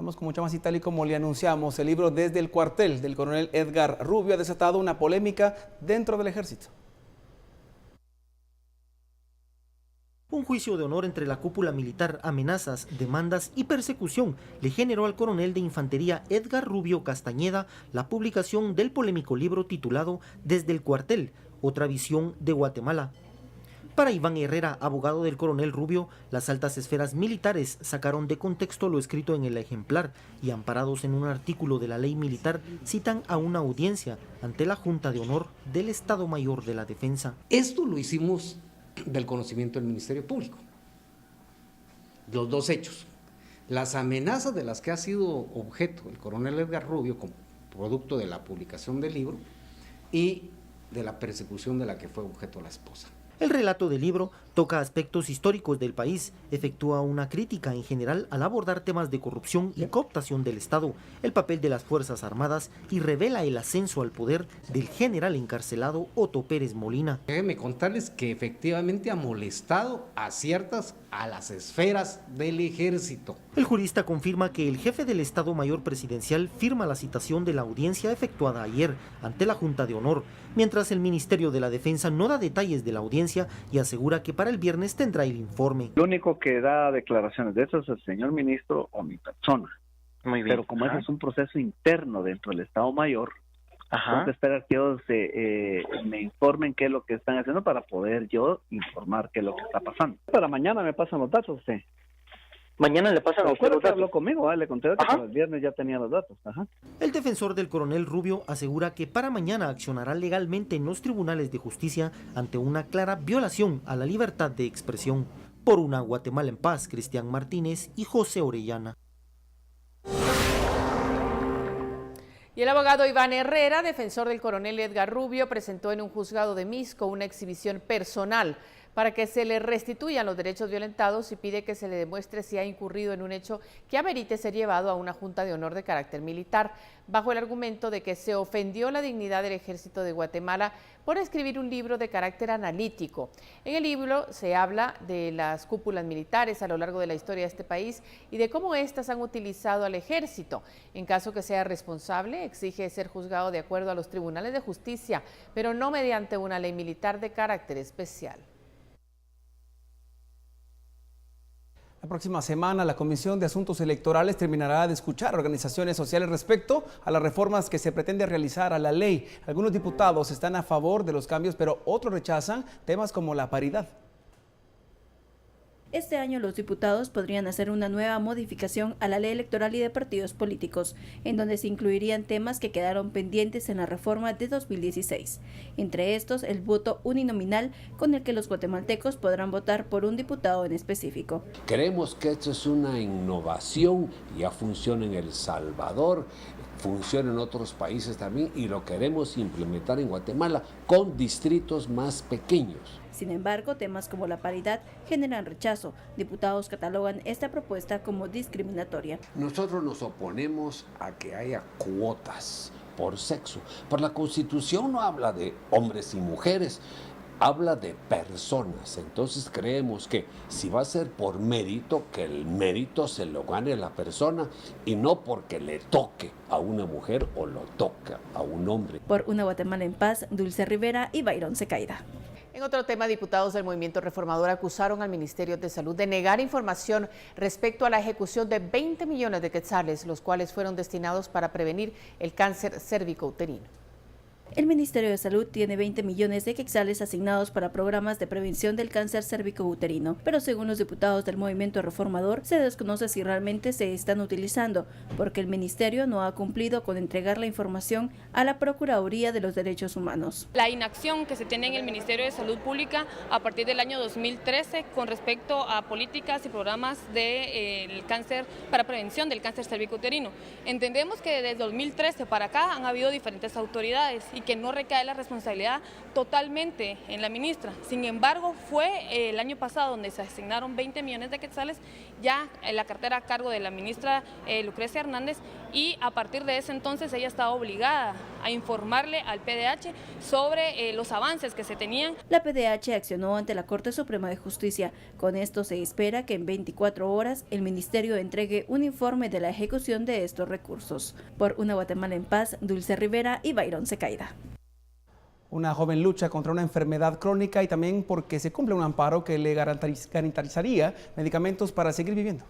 Vamos con mucho más y tal y como le anunciamos, el libro Desde el cuartel del coronel Edgar Rubio ha desatado una polémica dentro del ejército. Un juicio de honor entre la cúpula militar, amenazas, demandas y persecución le generó al coronel de infantería Edgar Rubio Castañeda la publicación del polémico libro titulado Desde el cuartel, otra visión de Guatemala. Para Iván Herrera, abogado del coronel Rubio, las altas esferas militares sacaron de contexto lo escrito en el ejemplar y, amparados en un artículo de la ley militar, citan a una audiencia ante la Junta de Honor del Estado Mayor de la Defensa. Esto lo hicimos del conocimiento del Ministerio Público. Los dos hechos. Las amenazas de las que ha sido objeto el coronel Edgar Rubio como producto de la publicación del libro y de la persecución de la que fue objeto la esposa. El relato del libro toca aspectos históricos del país, efectúa una crítica en general al abordar temas de corrupción y cooptación del Estado, el papel de las Fuerzas Armadas y revela el ascenso al poder del general encarcelado Otto Pérez Molina. Déjenme contarles que efectivamente ha molestado a las esferas del ejército. El jurista confirma que el jefe del Estado Mayor Presidencial firma la citación de la audiencia efectuada ayer ante la Junta de Honor, mientras el Ministerio de la Defensa no da detalles de la audiencia y asegura que para el viernes tendrá el informe. Lo único que da declaraciones de eso es el señor ministro o mi persona. Muy bien. Pero como ese es un proceso interno dentro del Estado Mayor, tengo que esperar que ellos me informen qué es lo que están haciendo para poder yo informar qué es lo que está pasando. Para mañana me pasan los datos usted. Mañana le pasan a usted los datos. Habló conmigo, le conté que para el viernes ya tenía los datos. El defensor del coronel Rubio asegura que para mañana accionará legalmente en los tribunales de justicia ante una clara violación a la libertad de expresión. Por una Guatemala en paz, Cristian Martínez y José Orellana. Y el abogado Iván Herrera, defensor del coronel Edgar Rubio, presentó en un juzgado de Misco una exhibición personal para que se le restituyan los derechos violentados y pide que se le demuestre si ha incurrido en un hecho que amerite ser llevado a una junta de honor de carácter militar, bajo el argumento de que se ofendió la dignidad del Ejército de Guatemala por escribir un libro de carácter analítico. En el libro se habla de las cúpulas militares a lo largo de la historia de este país y de cómo éstas han utilizado al ejército. En caso que sea responsable, exige ser juzgado de acuerdo a los tribunales de justicia, pero no mediante una ley militar de carácter especial. La próxima semana la Comisión de Asuntos Electorales terminará de escuchar a organizaciones sociales respecto a las reformas que se pretende realizar a la ley. Algunos diputados están a favor de los cambios, pero otros rechazan temas como la paridad. Este año los diputados podrían hacer una nueva modificación a la ley electoral y de partidos políticos, en donde se incluirían temas que quedaron pendientes en la reforma de 2016. Entre estos, el voto uninominal, con el que los guatemaltecos podrán votar por un diputado en específico. Creemos que esto es una innovación, ya funciona en El Salvador, funciona en otros países también y lo queremos implementar en Guatemala con distritos más pequeños. Sin embargo, temas como la paridad generan rechazo. Diputados catalogan esta propuesta como discriminatoria. Nosotros nos oponemos a que haya cuotas por sexo. Por la Constitución no habla de hombres y mujeres, habla de personas. Entonces creemos que si va a ser por mérito, que el mérito se lo gane la persona y no porque le toque a una mujer o lo toca a un hombre. Por una Guatemala en paz, Dulce Rivera y Byron Secaida. En otro tema, diputados del Movimiento Reformador acusaron al Ministerio de Salud de negar información respecto a la ejecución de 20 millones de quetzales, los cuales fueron destinados para prevenir el cáncer cérvico-uterino. El Ministerio de Salud tiene 20 millones de quetzales asignados para programas de prevención del cáncer cérvico-uterino, pero según los diputados del Movimiento Reformador, se desconoce si realmente se están utilizando, porque el Ministerio no ha cumplido con entregar la información a la Procuraduría de los Derechos Humanos. La inacción que se tiene en el Ministerio de Salud Pública a partir del año 2013 con respecto a políticas y programas de cáncer para prevención del cáncer cérvico-uterino. Entendemos que desde 2013 para acá han habido diferentes autoridades y que no recae la responsabilidad totalmente en la ministra. Sin embargo, fue el año pasado donde se asignaron 20 millones de quetzales ya en la cartera a cargo de la ministra Lucrecia Hernández y a partir de ese entonces ella estaba obligada a informarle al PDH sobre los avances que se tenían. La PDH accionó ante la Corte Suprema de Justicia. Con esto se espera que en 24 horas el ministerio entregue un informe de la ejecución de estos recursos. Por Una Guatemala en Paz, Dulce Rivera y Byron Secaida. Una joven lucha contra una enfermedad crónica y también porque se cumple un amparo que le garantizaría medicamentos para seguir viviendo.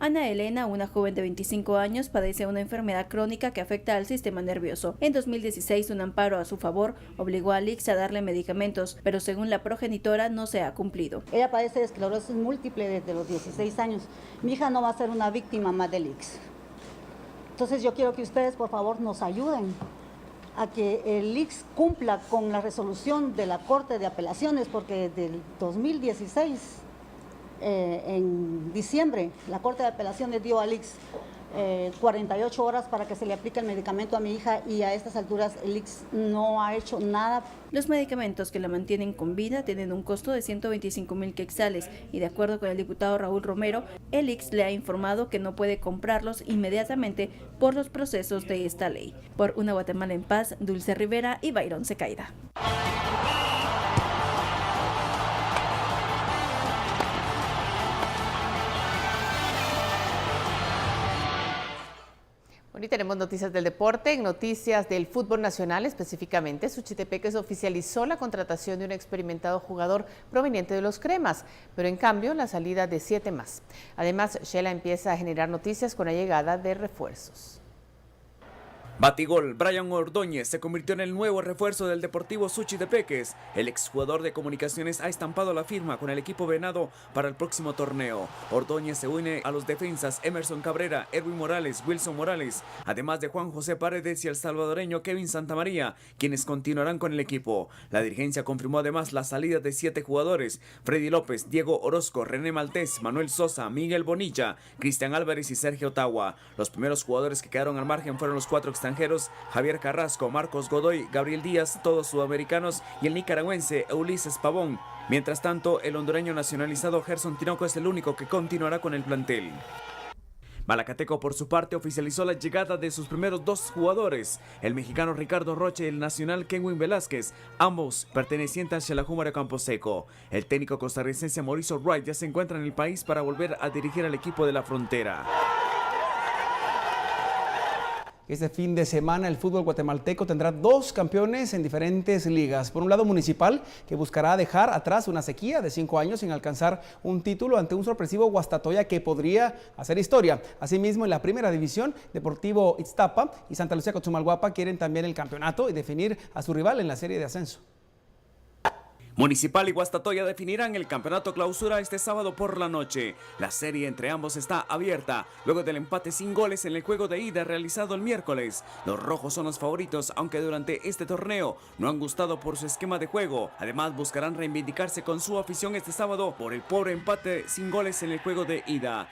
Ana Elena, una joven de 25 años, padece una enfermedad crónica que afecta al sistema nervioso. En 2016, un amparo a su favor obligó a Lix a darle medicamentos, pero según la progenitora no se ha cumplido. Ella padece de esclerosis múltiple desde los 16 años. Mi hija no va a ser una víctima más de Lix. Entonces yo quiero que ustedes por favor nos ayuden a que el Lix cumpla con la resolución de la Corte de Apelaciones, porque desde el 2016... en diciembre, la Corte de Apelaciones dio a Lix 48 horas para que se le aplique el medicamento a mi hija y a estas alturas el Lix no ha hecho nada. Los medicamentos que la mantienen con vida tienen un costo de 125,000 quetzales y de acuerdo con el diputado Raúl Romero, el Lix le ha informado que no puede comprarlos inmediatamente por los procesos de esta ley. Por Una Guatemala en Paz, Dulce Rivera y Byron Secaida. Bueno, y tenemos noticias del deporte. En noticias del fútbol nacional, específicamente, Suchitepeques oficializó la contratación de un experimentado jugador proveniente de los Cremas, pero en cambio la salida de 7 más. Además, Shela empieza a generar noticias con la llegada de refuerzos. Batigol, Brian Ordóñez se convirtió en el nuevo refuerzo del Deportivo Suchitepeques. El exjugador de Comunicaciones ha estampado la firma con el equipo venado para el próximo torneo. Ordóñez se une a los defensas Emerson Cabrera, Erwin Morales, Wilson Morales, además de Juan José Paredes y el salvadoreño Kevin Santamaría, quienes continuarán con el equipo. La dirigencia confirmó además la salida de 7 jugadores: Freddy López, Diego Orozco, René Maltés, Manuel Sosa, Miguel Bonilla, Cristian Álvarez y Sergio Ottawa. Los primeros jugadores que quedaron al margen fueron los 4 extranjeros: Javier Carrasco, Marcos Godoy, Gabriel Díaz, todos sudamericanos, y el nicaragüense Ulises Pavón. Mientras tanto, el hondureño nacionalizado Gerson Tinoco es el único que continuará con el plantel. Malacateco, por su parte, oficializó la llegada de sus primeros 2 jugadores, el mexicano Ricardo Roche y el nacional Kenwin Velázquez, ambos pertenecientes al Xelajú Camposeco. El técnico costarricense Mauricio Wright ya se encuentra en el país para volver a dirigir al equipo de la frontera. Este fin de semana el fútbol guatemalteco tendrá 2 campeones en diferentes ligas. Por un lado, Municipal, que buscará dejar atrás una sequía de 5 años sin alcanzar un título ante un sorpresivo Guastatoya que podría hacer historia. Asimismo, en la primera división, Deportivo Ixtapa y Santa Lucía Cochumalguapa quieren también el campeonato y definir a su rival en la serie de ascenso. Municipal y Guastatoya definirán el campeonato clausura este sábado por la noche. La serie entre ambos está abierta luego del empate sin goles en el juego de ida realizado el miércoles. Los rojos son los favoritos, aunque durante este torneo no han gustado por su esquema de juego. Además, buscarán reivindicarse con su afición este sábado por el pobre empate sin goles en el juego de ida.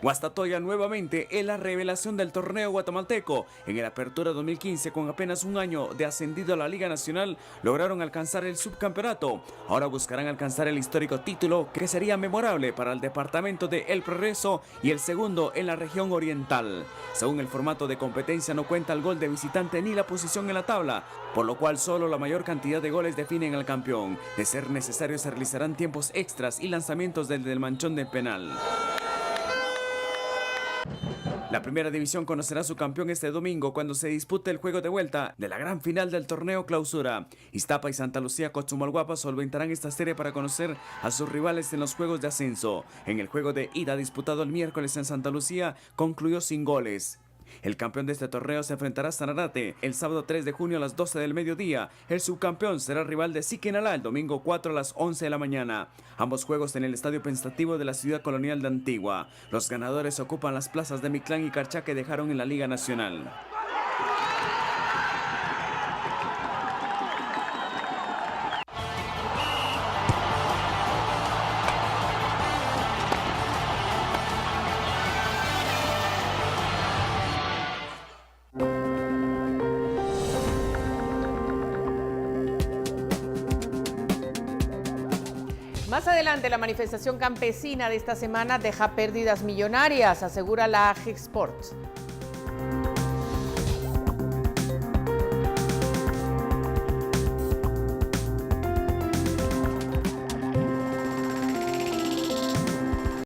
Guastatoya nuevamente es la revelación del torneo guatemalteco. En el Apertura 2015, con apenas un año de ascendido a la Liga Nacional, lograron alcanzar el subcampeonato. Ahora buscarán alcanzar el histórico título que sería memorable para el departamento de El Progreso y el segundo en la región oriental. Según el formato de competencia, no cuenta el gol de visitante ni la posición en la tabla, por lo cual solo la mayor cantidad de goles definen al campeón. De ser necesario, se realizarán tiempos extras y lanzamientos desde el manchón de penal. La primera división conocerá a su campeón este domingo cuando se dispute el juego de vuelta de la gran final del torneo clausura. Ixtapa y Santa Lucía Cochumalguapa solventarán esta serie para conocer a sus rivales en los juegos de ascenso. En el juego de ida disputado el miércoles en Santa Lucía concluyó sin goles. El campeón de este torneo se enfrentará a Sanarate el sábado 3 de junio a las 12 del mediodía. El subcampeón será rival de Siquinalá el domingo 4 a las 11 de la mañana. Ambos juegos en el Estadio Pensativo de la ciudad colonial de Antigua. Los ganadores ocupan las plazas de Mictlán y Carchá que dejaron en la Liga Nacional. Más adelante, la manifestación campesina de esta semana deja pérdidas millonarias, asegura la AGEXPORT.